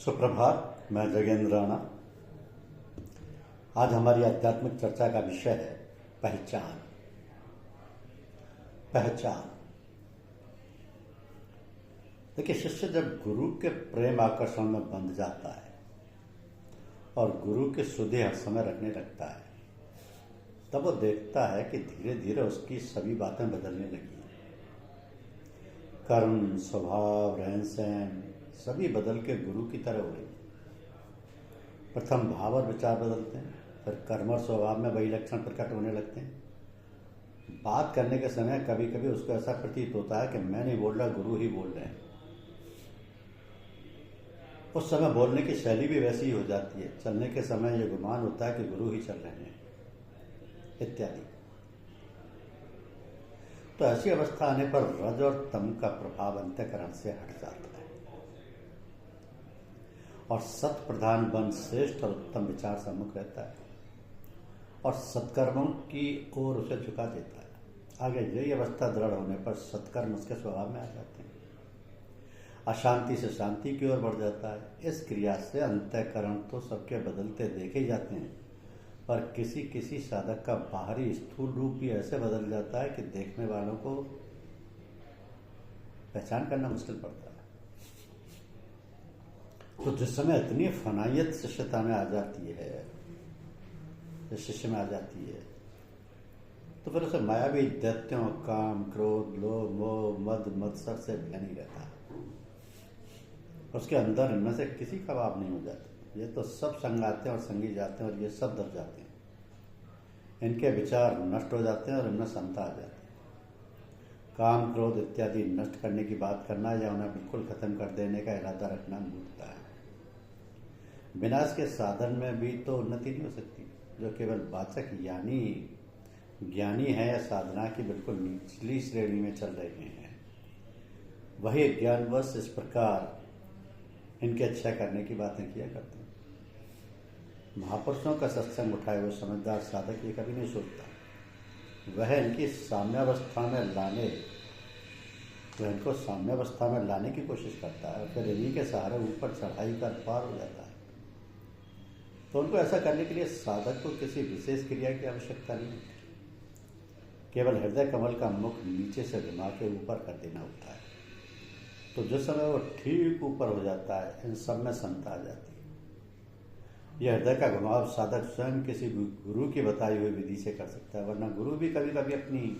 सुप्रभात। मैं जगेंद्र राणा। आज हमारी आध्यात्मिक चर्चा का विषय है पहचान। पहचान। देखिए, शिष्य जब गुरु के प्रेम आकर्षण में बंध जाता है और गुरु के सुधे हर समय रखने लगता है, तब वो देखता है कि धीरे धीरे उसकी सभी बातें बदलने लगी। कर्म, स्वभाव, रहन सहन सभी बदल के गुरु की तरह हो रही। प्रथम भाव और विचार बदलते हैं, फिर कर्म और स्वभाव में वही लक्षण प्रकट होने लगते हैं। बात करने के समय कभी कभी उसको ऐसा प्रतीत होता है कि मैं नहीं बोल रहा, गुरु ही बोल रहे हैं। उस समय बोलने की शैली भी वैसी ही हो जाती है। चलने के समय ये गुमान होता है कि गुरु ही चल रहे हैं, इत्यादि। तो ऐसी अवस्था आने पर रज और तम का प्रभाव अंतःकरण से हट जाता है और सत प्रधान बन श्रेष्ठ और उत्तम विचार सम्मुख रहता है और सत्कर्मों की ओर उसे झुका देता है। आगे यही अवस्था दृढ़ होने पर सत्कर्म उसके स्वभाव में आ जाते हैं। अशांति से शांति की ओर बढ़ जाता है। इस क्रिया से अंतःकरण तो सबके बदलते देखे ही जाते हैं, पर किसी किसी साधक का बाहरी स्थूल रूप भी ऐसे बदल जाता है कि देखने वालों को पहचान करना मुश्किल पड़ता है। तो जिस समय इतनी फनायत शिष्यता में आ जाती है, शिष्य में आ जाती है, तो फिर उसे मायावी दैत्यों, काम, क्रोध, लोभ, मोह, मद, मत्सर से भय नहीं रहता। उसके अंदर इनमें से किसी का भाव नहीं हो जाता। ये तो सब संगाते हैं और संगी जाते हैं और ये सब दब जाते हैं। इनके विचार नष्ट हो जाते हैं और इनमें समता आ जाती है। काम, क्रोध इत्यादि नष्ट करने की बात करना या उन्हें बिल्कुल खत्म कर देने का इरादा रखना मूर्खता है। विनाश के साधन में भी तो उन्नति नहीं हो सकती। जो केवल वाचक यानी ज्ञानी है या साधना की बिल्कुल निचली श्रेणी में चल रहे हैं, वही ज्ञानवश इस प्रकार इनकी अच्छा करने की बातें किया करते हैं। महापुरुषों का सत्संग उठाए हुए समझदार साधक ये कभी नहीं सोचता। वह इनको साम्यावस्था में लाने की कोशिश करता है और फिर इन्हीं के सहारे ऊपर चढ़ाई का द्वार हो जाता है। तो उनको ऐसा करने के लिए साधक को किसी विशेष क्रिया की आवश्यकता नहीं होती। केवल हृदय कमल का मुख नीचे से घुमा के ऊपर कर देना होता है। तो जिस समय वो ठीक ऊपर हो जाता है, इन सब में समता आ जाती है। यह हृदय का घुमाव साधक स्वयं किसी गुरु की बताई हुई विधि से कर सकता है, वरना गुरु भी कभी कभी अपनी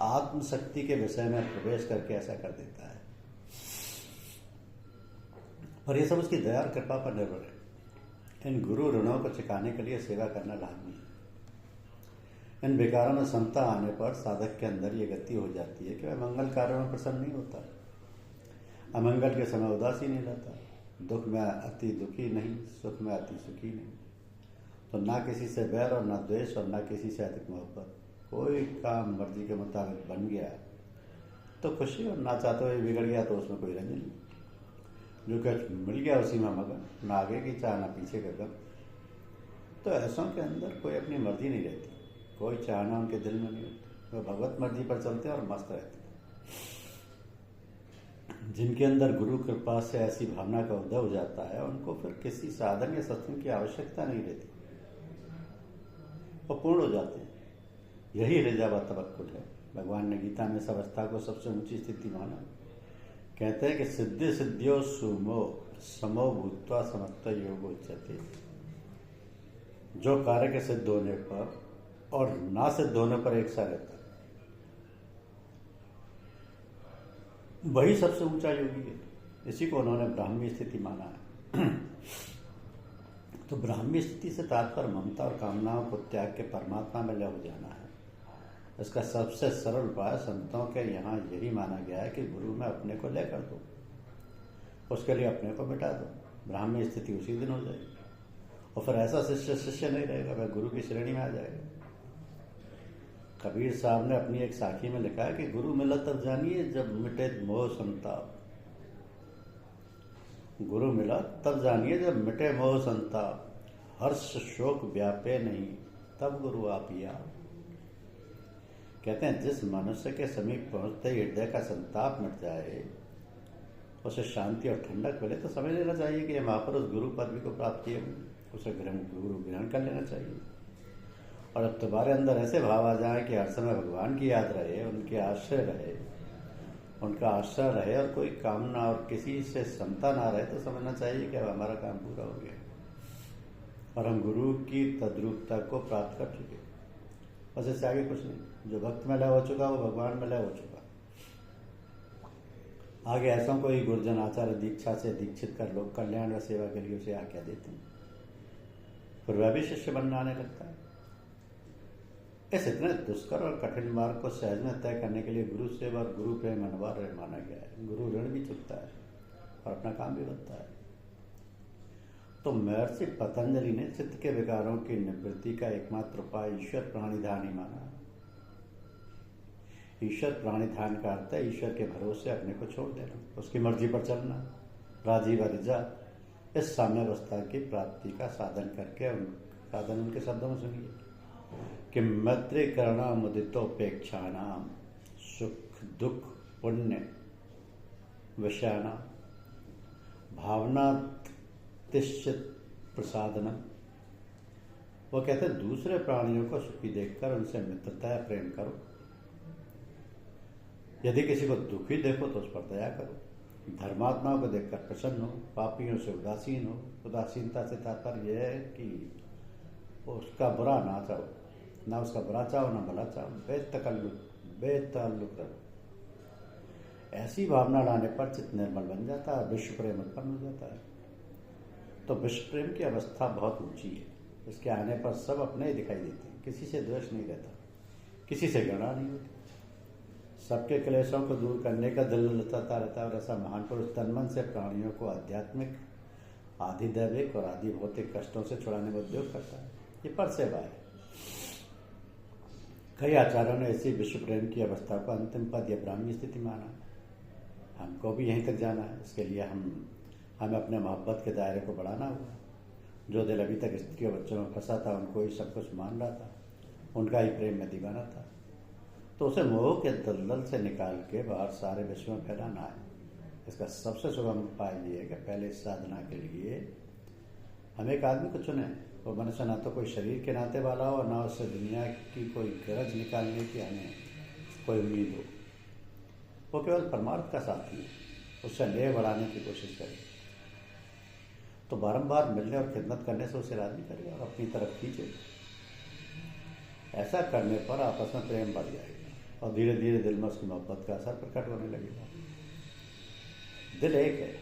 आत्मशक्ति के विषय में प्रवेश करके ऐसा कर देता है। पर यह सब उसकी दया और कृपा पर निर्भर है। इन गुरु ऋणों को चुकाने के लिए सेवा करना लाजमी है। इन विकारों में समता आने पर साधक के अंदर ये गति हो जाती है कि वह मंगल कार्यों में प्रसन्न नहीं होता, अमंगल के समय उदासी नहीं रहता, दुख में अति दुखी नहीं, सुख में अति सुखी नहीं। तो ना किसी से बैर और ना द्वेष और ना किसी से अधिक मोहब्बत। कोई काम मर्जी के मुताबिक बन गया तो खुशी, और ना चाहते हुए बिगड़ गया तो उसमें कोई रंजन नहीं। जो कुछ मिल गया उसी में मगन, ना आगे की चाह ना पीछे का गम। तो ऐसों के अंदर कोई अपनी मर्जी नहीं रहती, कोई चाहना उनके दिल में नहीं होती। वो भगवत मर्जी पर चलते हैं और मस्त रहते हैं। जिनके अंदर गुरु कृपा से ऐसी भावना का उदय हो जाता है, उनको फिर किसी साधन या सत्संग की आवश्यकता नहीं रहती, वो पूर्ण हो जाते हैं। यही हृदय व तवक्कुल है। भगवान ने गीता में इस अवस्था को सबसे ऊंची स्थिति माना। कहते हैं कि सिद्धि सिद्धियो सुमो समो भूत्वा समत्व योगो उच्यते। जो कार्य के सिद्ध होने पर और ना सिद्ध होने पर एक सा रहता है, वही सबसे ऊंचा योगी है। इसी को उन्होंने ब्राह्मी स्थिति माना है। तो ब्राह्मी स्थिति से तात्पर्य ममता और कामनाओं को त्याग के परमात्मा में लय हो जाना है। इसका सबसे सरल उपाय संतों के यहाँ यही माना गया है कि गुरु में अपने को लय कर दो, उसके लिए अपने को मिटा दो। ब्राह्मी स्थिति उसी दिन हो जाएगी और फिर ऐसा शिष्य नहीं रहेगा, वह गुरु की श्रेणी में आ जाएगा। कबीर साहब ने अपनी एक साखी में लिखा है कि गुरु मिला तब जानिए जब मिटे मोह संताप। गुरु मिला तब जानिए जब मिटे मोह संताप। हर्ष शोक व्यापे नहीं, तब गुरु आप ही आप। कहते हैं जिस मनुष्य के समीप पहुंचते ही हृदय का संताप मिट जाए, उसे शांति और ठंडक मिले तो समझ लेना चाहिए कि ये महापुरुष गुरु पदवी को प्राप्त किए हुए, उसे गुरु ग्रहण कर लेना चाहिए। और अब तुम्हारे अंदर ऐसे भाव आ जाए कि हर समय भगवान की याद रहे, उनके आश्रय रहे, उनका आश्रय रहे और कोई कामना और किसी से क्षमता ना रहे, तो समझना चाहिए कि अब हमारा काम पूरा हो गया और हम गुरु की तद्रूपता को प्राप्त कर चुके। बस इससे आगे कुछ नहीं। जो भक्त में लय हो चुका वो भगवान में लय हो चुका। आगे ऐसा कोई गुरुजन आचार्य दीक्षा से दीक्षित कर लोक कल्याण व सेवा के लिए उसे आज्ञा देते हैं, फिर वह भी शिष्य बनने आने लगता है। इस इतने दुष्कर और कठिन मार्ग को सहज में तय करने के लिए गुरु सेवा और गुरु प्रेम अनिवार्य माना गया है। गुरु ऋण भी चुकता है और अपना काम भी बनता है। तो महर्षि पतंजलि ने चित्त के विकारों की निवृत्ति का एकमात्र उपाय ईश्वर प्राणिधान ही माना। ईश्वर प्राणिधान का अर्थ है ईश्वर के भरोसे अपने को छोड़ देना, उसकी मर्जी पर चलना, राजी व रिजा, इस साम्यावस्था की प्राप्ति का साधन करके साधन उनके शब्दों में सुनिए कि मैत्रीकरणा मुदितोपेक्षाणाम सुख दुख पुण्य विषयाणा भावना तिश्चित प्रसादनम। वो कहते हैं दूसरे प्राणियों को सुखी देखकर उनसे मित्रता या प्रेम करो, यदि किसी को दुखी देखो तो उस पर दया करो, धर्मात्माओं को देखकर प्रसन्न हो, पापियों से उदासीन हो। उदासीनता से तात्पर्य यह है कि उसका बुरा ना चाहो, ना उसका बुरा चाहो ना भला चाहो, बेतल्लुक रहो। ऐसी भावना लाने पर चित्त निर्मल बन जाता है, विश्व प्रेम उत्पन्न हो जाता है। तो विश्व प्रेम की अवस्था बहुत ऊंची है। इसके आने पर सब अपने ही दिखाई देते हैं, किसी से द्वेष नहीं रहता, किसी से घृणा नहीं होती, सबके क्लेशों को दूर करने का दिल ललचाता रहता है। और ऐसा महान पुरुष तन मन से प्राणियों को आध्यात्मिक, आधिदैविक और आदि भौतिक कष्टों से छुड़ाने में उद्योग करता है। ये पर सेवा है। कई आचार्यों ने इसी विश्व प्रेम की अवस्था को अंतिम पद या ब्राह्मी स्थिति माना। हमको भी यहीं तक जाना है। इसके लिए हमें अपने मोहब्बत के दायरे को बढ़ाना होगा। जो दिल अभी तक स्त्री और बच्चों में फंसा था, उनको ही सब कुछ मान रहा था, उनका ही प्रेम में दीवाना था, तो उसे मोह के दलदल से निकाल के बाहर सारे विश्व में फैलाना है। इसका सबसे सुगम उपाय ये है कि पहले इस साधना के लिए हम एक आदमी को चुने। वो मनुष्य ना तो कोई शरीर के नाते वाला हो और ना उससे दुनिया की कोई गरज निकालने की हमें कोई उम्मीद हो। वो केवल परमार्थ का साथी है, उससे लेह बढ़ाने की कोशिश करे। तो बारंबार मिलने और खिदमत करने से उसे राजी करे और अपनी तरफ खींचे। ऐसा करने पर आपस में प्रेम बढ़ जाएगा और धीरे धीरे दिल में उसकी मोहब्बत का असर प्रकट होने लगेगा। दिल एक है,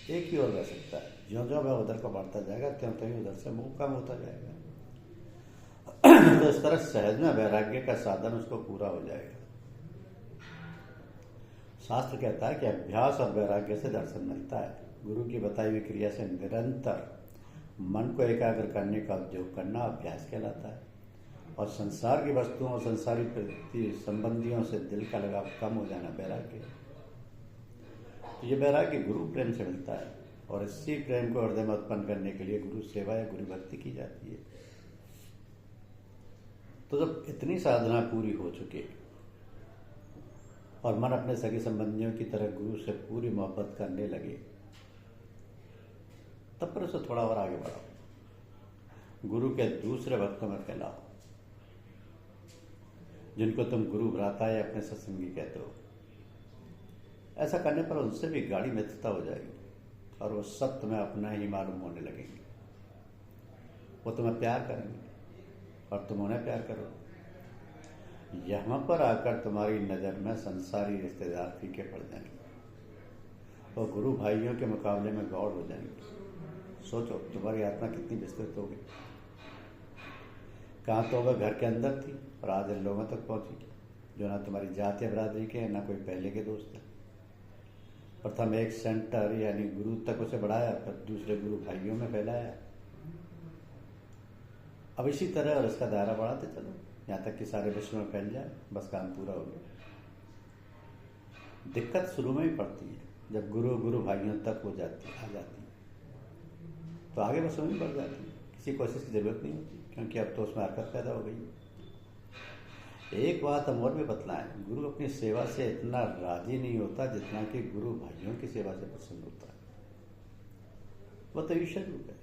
एक ही ओर रह सकता है। ज्यों-ज्यों वह उधर को बढ़ता जाएगा त्यों-त्यों उधर से मुंह कम होता जाएगा। तो इस तरह सहज में वैराग्य का साधन उसको पूरा हो जाएगा। शास्त्र कहता है कि अभ्यास और वैराग्य से दर्शन मिलता है। गुरु की बताई हुई क्रिया से निरंतर मन को एकाग्र करने का उद्योग करना अभ्यास कहलाता है। और संसार की वस्तुओं और संसारी संबंधियों से दिल का लगाव कम हो जाना वैराग्य। तो ये वैराग्य गुरु प्रेम से मिलता है और इसी प्रेम को हृदय में उत्पन्न करने के लिए गुरु सेवा या गुरु भक्ति की जाती है। तो जब इतनी साधना पूरी हो चुके और मन अपने सगे संबंधियों की तरह गुरु से पूरी मोहब्बत करने लगे, तब पर उसे थोड़ा और आगे बढ़ाओ। गुरु के दूसरे भक्तों में फैलाओ, जिनको तुम गुरु भ्राता या अपने सत्संगी कहते हो। ऐसा करने पर उनसे भी गाढ़ी मित्रता हो जाएगी और वो सत्य में अपना ही मालूम होने लगेंगे। वो तुम्हें प्यार करेंगे और तुम उन्हें प्यार करो। यहाँ पर आकर तुम्हारी नज़र में संसारी रिश्तेदार फीके पड़ जाएंगे और गुरु भाइयों के मुकाबले में गौड़ हो जाएंगे। सोचो तुम्हारी आत्मा कितनी विस्तृत होगी। कहाँ तो वह घर के अंदर थी और आज इन लोगों तक पहुंची जो ना तुम्हारी जात या बरादरी के हैं, ना कोई पहले के दोस्त हैं। प्रथम एक सेंटर यानी गुरु तक उसे बढ़ाया, फिर दूसरे गुरु भाइयों में फैलाया। अब इसी तरह और इसका दायरा बढ़ाते चलो यहाँ तक कि सारे विश्व में फैल जाए। बस काम पूरा हो गया। दिक्कत शुरू में ही पड़ती है, जब गुरु भाइयों तक हो जाती आ जाती तो आगे बस में बढ़ जाती है। किसी कोशिश की जरूरत नहीं होती, क्योंकि अब तो उसमें हरकत पैदा हो गई। एक बात हम और भी बतलाएं, गुरु अपनी सेवा से इतना राजी नहीं होता जितना कि गुरु भाइयों की सेवा से प्रसन्न होता है। वो तो ईश्वर रूप है,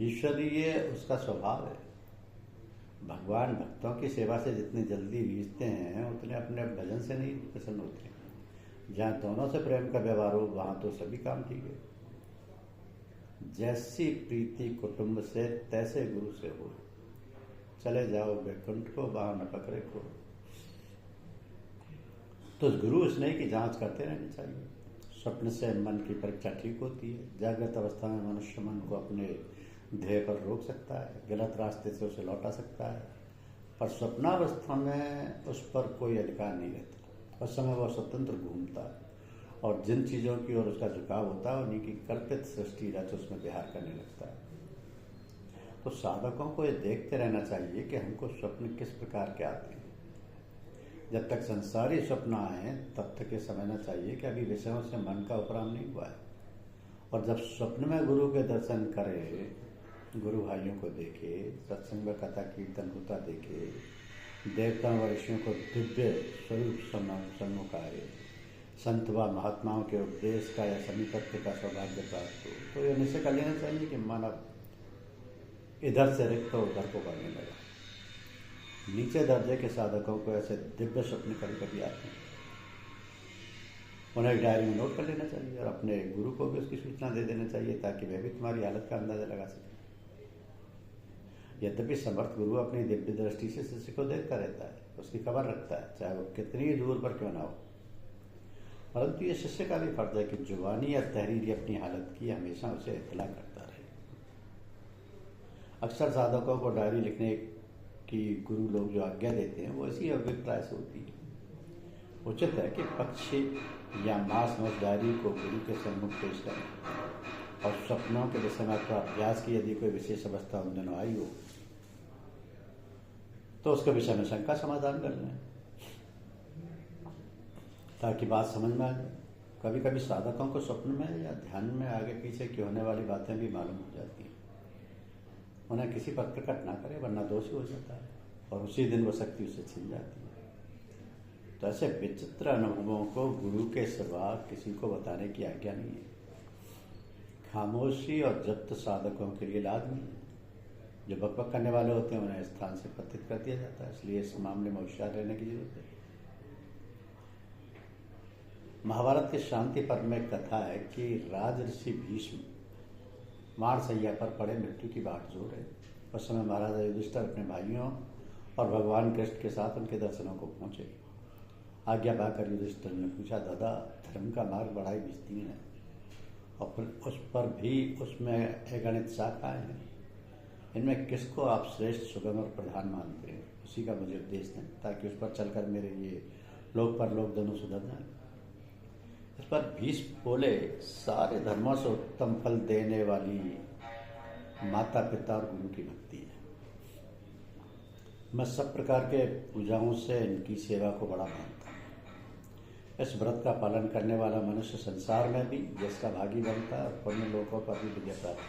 ईश्वरीय उसका स्वभाव है। भगवान भक्तों की सेवा से जितनी जल्दी रीझते हैं उतने अपने भजन से नहीं प्रसन्न होते हैं। जहाँ दोनों से प्रेम का व्यवहार हो वहाँ तो सभी काम ठीक है। जैसी प्रीति कुटुंब से तैसे गुरु से हो, चले जाओ वैकुंठ को वहाँ न पकड़े को। तो गुरु स्नेह की जांच करते रहनी चाहिए। स्वप्न से मन की परीक्षा ठीक होती है। जागृत अवस्था में मनुष्य मन को अपने ध्येय पर रोक सकता है, गलत रास्ते से उसे लौटा सकता है, पर स्वप्नावस्था में उस पर कोई अधिकार नहीं रहता। उस समय वह स्वतंत्र घूमता है और जिन चीज़ों की ओर उसका झुकाव होता है उन्हीं की कल्पित सृष्टि रच उसमें विहार करने लगता है। तो साधकों को ये देखते रहना चाहिए कि हमको स्वप्न किस प्रकार के आते हैं। जब तक संसारी स्वप्न आए तब तक ये समझना चाहिए कि अभी विषयों से मन का उपराम नहीं हुआ है। और जब स्वप्न में गुरु के दर्शन करे, गुरु भाइयों को देखे, सत्संग में कथा कीर्तन होता देखे, देवताओं व ऋषियों को दिव्य स्वरूप सम्मुख आए, संत व महात्माओं के उपदेश का या समीपत्य का सौभाग्य प्राप्त हो, तो ये निश्चय कर लेना चाहिए कि मानव इधर से रिक्त तो उधर को बढ़ने लगा। नीचे दर्जे के साधकों को ऐसे दिव्य स्वप्न कभी कभी आते हैं, उन्हें एक डायरी में नोट कर लेना चाहिए और अपने गुरु को भी उसकी सूचना दे देना चाहिए ताकि वह भी तुम्हारी हालत का अंदाजा लगा सके। यद्यपि समर्थ गुरु अपनी दिव्य दृष्टि से शिष्य को देखता रहता है, उसकी खबर रखता है, चाहे वो कितनी दूर पर क्यों ना हो। परंतु ये शिष्य का भी फर्ज है कि जुबानी या तहरीरी अपनी हालत की हमेशा उसे इत्तला करता रहे। अक्सर साधकों को डायरी लिखने की गुरु लोग जो आज्ञा देते हैं वो इसी अभिप्राय से होती है। उचित है कि पक्षी या मांस नोट डायरी को गुरु के सम्मुख पेश करें और स्वप्नों के विषय में अथवा अभ्यास की यदि कोई विशेष अवस्था उन दिनों आई हो तो उसके विषय में शंका समाधान कर लें ताकि बात समझ में आ जाए। कभी कभी साधकों को स्वप्न में या ध्यान में आगे पीछे की होने वाली बातें भी मालूम हो जाती हैं। उन्हें किसी पर प्रकट ना करे वरना दोषी हो जाता है और उसी दिन वो शक्ति उससे छिन जाती है। तो ऐसे विचित्र अनुभवों को गुरु के सिवा किसी को बताने की आज्ञा नहीं है। खामोशी और जब्त साधकों के लिए लाजमी है। जो बकबक करने वाले होते हैं उन्हें स्थान से पतित कर दिया जाता है, इसलिए इस मामले में होशियार रहने की जरूरत है। महाभारत के शांति पर्व में कथा है कि राज ऋषि भीष्म माणसैया पर पड़े मृत्यु की बाट जोर है। उस समय महाराजा युधिष्ठिर अपने भाइयों और भगवान कृष्ण के साथ उनके दर्शनों को पहुंचे। आज्ञा पाकर युधिष्ठिर ने पूछा, दादा धर्म का मार्ग बड़ा ही विस्तीर्ण है और फिर उस पर भी उसमें अगणित शाखाएं हैं, इनमें किसको आप श्रेष्ठ सुगम और प्रधान मानते हैं? उसी का मुझे उपदेश दें ताकि उस पर चलकर मेरे ये लोक पर लोक दोनों सुधर जाएं। इस पर भीष्म बोले, सारे धर्मों से उत्तम फल देने वाली माता पिता और गुरु की भक्ति है। मैं सब प्रकार के पूजाओं से इनकी सेवा को बड़ा मानता हूँ। इस व्रत का पालन करने वाला मनुष्य संसार में भी जिसका भागी बनता है और पुण्य लोकों पर भी विजय प्राप्त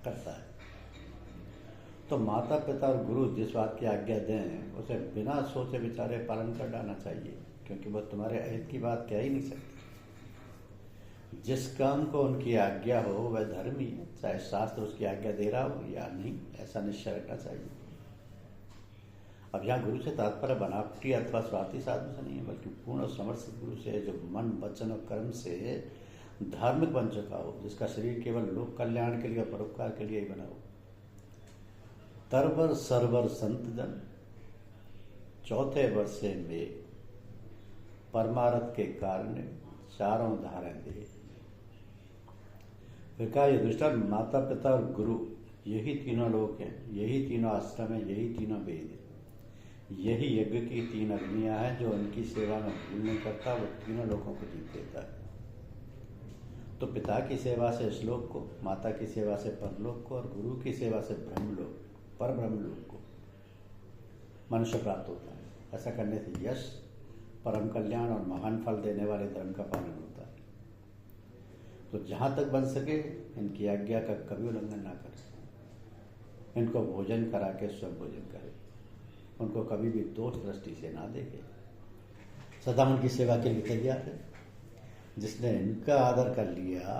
करता है। तो माता पिता और गुरु जिस बात की आज्ञा दें उसे बिना सोचे विचारे पालन कर डालना चाहिए, क्योंकि वह तुम्हारे अहित की बात कह ही नहीं सकते। जिस काम को उनकी आज्ञा हो वह धर्म ही है, चाहे शास्त्र उसकी आज्ञा दे रहा हो या नहीं, ऐसा निश्चय रखना चाहिए। अब यहाँ गुरु से तात्पर्य बनावटी अथवा स्वार्थी साधु से नहीं है, बल्कि पूर्ण और समर्थ गुरु से जो मन वचन और कर्म से धार्मिक बन चुका हो, जिसका शरीर केवल लोक कल्याण के लिए परोपकार के लिए ही बना हो। तरवर सरवर संत जन चौथे वर्षे में परमारथ के कारण चारों धारण दे। फिर कहा युधिष्ठिर, माता पिता और गुरु यही तीनों लोक हैं, यही तीनों आश्रम है, यही तीनों वेद है, यही यज्ञ की तीन अग्नियां हैं। जो उनकी सेवा में भूल नहीं करता वो तीनों लोगों को जीत देता है। तो पिता की सेवा से श्लोक को, माता की सेवा से परलोक को और गुरु की सेवा से ब्रह्मलोक पर ब्रह्मलोक को मनुष्य प्राप्त होता है। ऐसा करने से यश, परम कल्याण और महान फल देने वाले धर्म का पालन होता है। तो जहाँ तक बन सके इनकी आज्ञा का कभी उल्लंघन ना करें। इनको भोजन करा के स्वयं भोजन करे, उनको कभी भी दोष दृष्टि से ना देखे, सदा उनकी सेवा के लिए तैयार है। जिसने इनका आदर कर लिया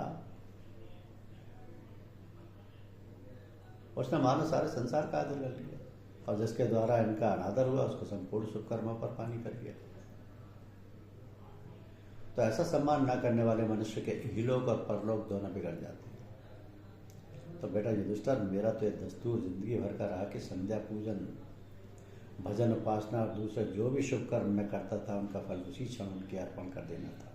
उसने मानो सारे संसार का आदर कर लिया, और जिसके द्वारा इनका अनादर हुआ उसको संपूर्ण शुभ कर्मों पर पानी कर दिया। तो ऐसा सम्मान न करने वाले मनुष्य के इहलोक और परलोक दोनों बिगड़ जाते हैं। तो बेटा युधिष्ठिर, मेरा तो ये दस्तूर जिंदगी भर का रहा कि संध्या पूजन, भजन, उपासना और दूसरे जो भी शुभ कर्म मैं करता था उनका फल उसी क्षण उनके अर्पण कर देना था।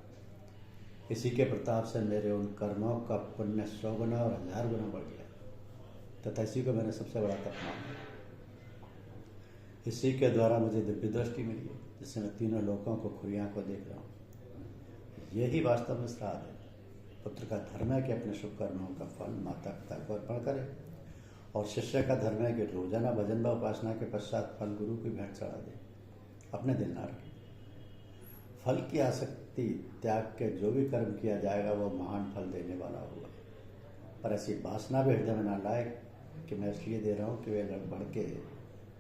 इसी के प्रताप से मेरे उन कर्मों का पुण्य 100 गुना और 1000 गुना बढ़ गया, तथा इसी को मैंने सबसे बड़ा तप माना। इसी के द्वारा मुझे दिव्य दृष्टि मिली है, जिससे मैं तीनों लोकों को खुली आंखों देख रहा हूँ। यही वास्तव में श्राद्ध है। पुत्र का धर्म है कि अपने शुभ कर्मों का फल माता पिता को अर्पण करे, और शिष्य का धर्म है कि रोजाना भजन व उपासना के पश्चात फल गुरु की भेंट चढ़ा दे, अपने दिल ना रखे। फल की आसक्ति त्याग के जो भी कर्म किया जाएगा वो महान फल देने वाला होगा, पर ऐसी वासना भी हृदय में ना लाए कि मैं इसलिए दे रहा हूँ कि वे लड़ बढ़ के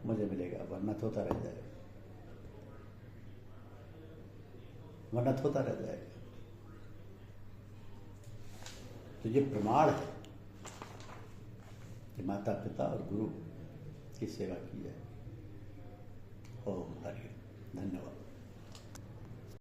मुझे मिलेगा, वरना होता रह जाएगा, वरना होता रह जाएगा। तो ये प्रमाण है कि माता पिता और गुरु की सेवा की जाए। ओम हरि, धन्यवाद।